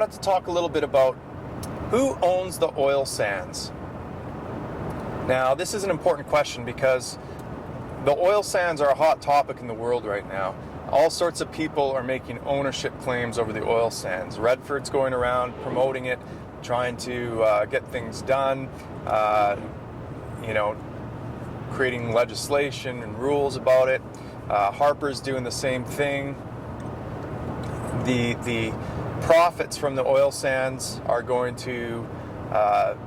wanted to talk a little bit about who owns the oil sands. Now, this is an important question because the oil sands are a hot topic in the world right now. All sorts of people are making ownership claims over the oil sands. Redford's going around promoting it, trying to get things done, creating legislation and rules about it. Harper's doing the same thing. The profits from the oil sands are going to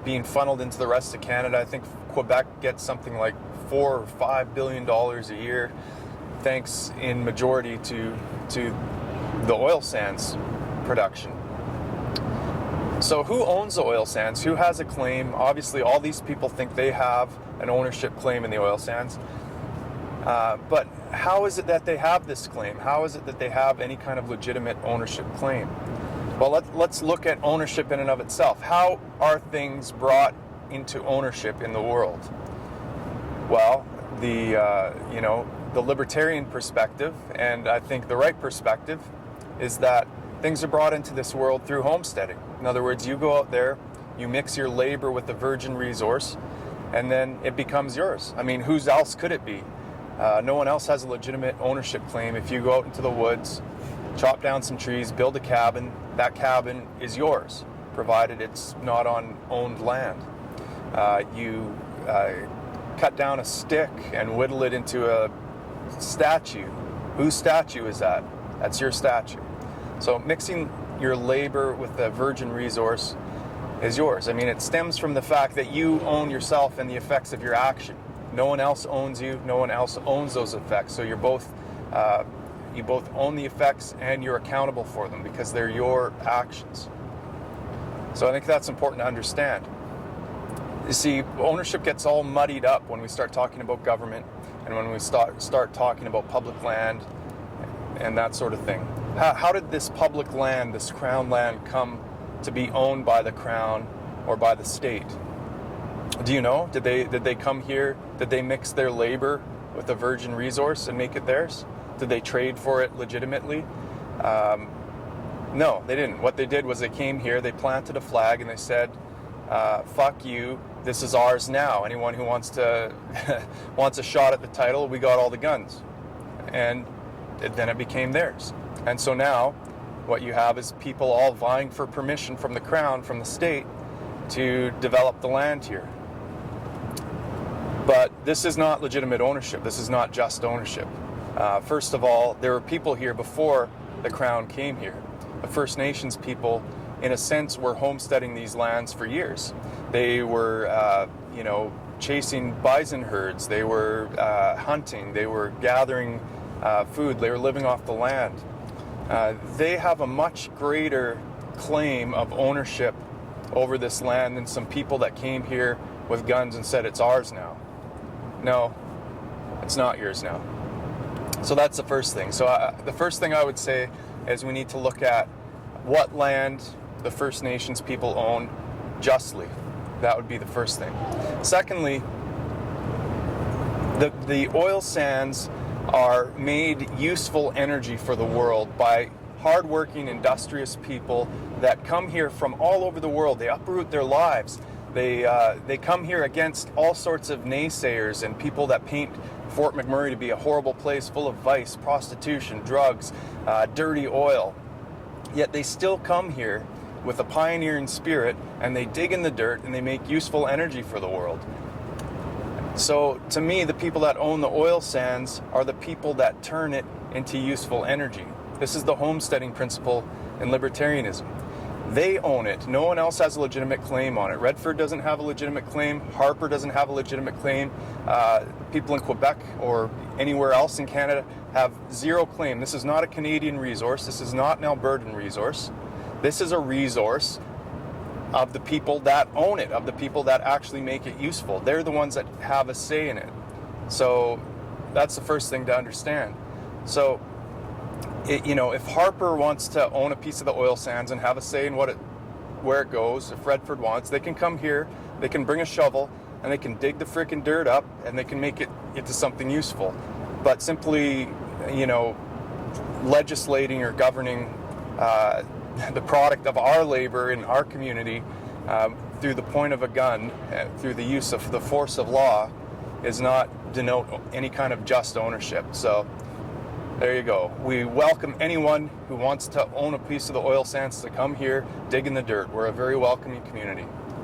being funneled into the rest of Canada. I think Quebec gets something like $4 or $5 billion a year, thanks in majority to the oil sands production. So who owns the oil sands? Who has a claim? Obviously, all these people think they have an ownership claim in the oil sands. But how is it that they have this claim? How is it that they have any kind of legitimate ownership claim? Well, let's look at ownership in and of itself. How are things brought into ownership in the world? Well, the libertarian perspective, and I think the right perspective, is that things are brought into this world through homesteading. In other words, you go out there, you mix your labor with the virgin resource, and then it becomes yours. I mean, whose else could it be? No one else has a legitimate ownership claim. If you go out into the woods, chop down some trees, build a cabin, that cabin is yours, provided it's not on owned land. You cut down a stick and whittle it into a statue. Whose statue is that? That's your statue. So mixing your labor with the virgin resource is yours. I mean, it stems from the fact that you own yourself and the effects of your action. No one else owns you. No one else owns those effects. So you both own the effects and you're accountable for them because they're your actions. So I think that's important to understand. You see, ownership gets all muddied up when we start talking about government and when we start talking about public land and that sort of thing. How did this public land, this crown land, come to be owned by the crown or by the state? Do you know? Did they come here? Did they mix their labor with a virgin resource and make it theirs? Did they trade for it legitimately? No, they didn't. What they did was they came here, they planted a flag, and they said, fuck you, this is ours now. Anyone who wants a shot at the title, we got all the guns. And then it became theirs. And so now what you have is people all vying for permission from the crown, from the state, to develop the land here. But this is not legitimate ownership. This is not just ownership. First of all, there were people here before the crown came here. The First Nations people, in a sense, were homesteading these lands for years. They were, chasing bison herds. They were hunting. They were gathering food. They were living off the land. They have a much greater claim of ownership over this land than some people that came here with guns and said it's ours now. No, it's not yours now. So that's the first thing. So the first thing I would say is we need to look at what land the First Nations people own justly. That would be the first thing. Secondly, the oil sands are made useful energy for the world by hardworking, industrious people that come here from all over the world. They uproot their lives. They come here against all sorts of naysayers and people that paint Fort McMurray to be a horrible place full of vice, prostitution, drugs, dirty oil. Yet they still come here with a pioneering spirit, and they dig in the dirt and they make useful energy for the world. So to me, the people that own the oil sands are the people that turn it into useful energy. This is the homesteading principle in libertarianism. They own it. No one else has a legitimate claim on it. Redford doesn't have a legitimate claim. Harper doesn't have a legitimate claim. People in Quebec or anywhere else in Canada have zero claim. This is not a Canadian resource. This is not an Albertan resource. This is a resource of the people that own it, of the people that actually make it useful. They're the ones that have a say in it. So that's the first thing to understand. So, if Harper wants to own a piece of the oil sands and have a say in where it goes, if Redford wants, they can come here, they can bring a shovel, and they can dig the frickin' dirt up, and they can make it into something useful. But simply, legislating or governing the product of our labor in our community through the point of a gun, through the use of the force of law, is not denote any kind of just ownership. So there you go. We welcome anyone who wants to own a piece of the oil sands to come here, dig in the dirt. We're a very welcoming community.